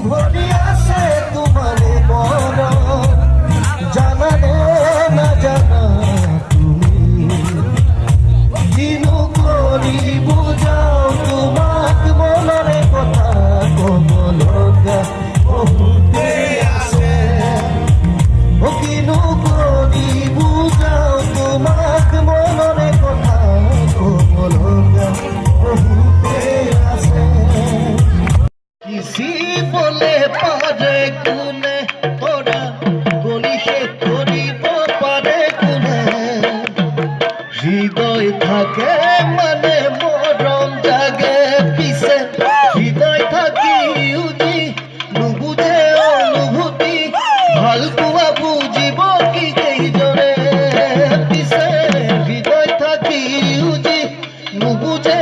ভরি আছে তোমারে মন জানালে না জানা তুমি দিনু করি বুঝাও তোমাক মনরে কথা কমলতা বহুতে আছে ও কিনু করি বুঝাও তোমাক মনরে কথা কমলতা বহুতে আছে কিসি বলে পারে কোনে তোরা গলি সে করিব পারে কোনে হৃদয় থাকে মানে মরম জাগে পিছে হৃদয় থাকি উজি নুবুঝে অনুভূতি ভাল পোৱা বুজিব কি কেইজনে পিছে হৃদয় থাকি উজি নুবুঝে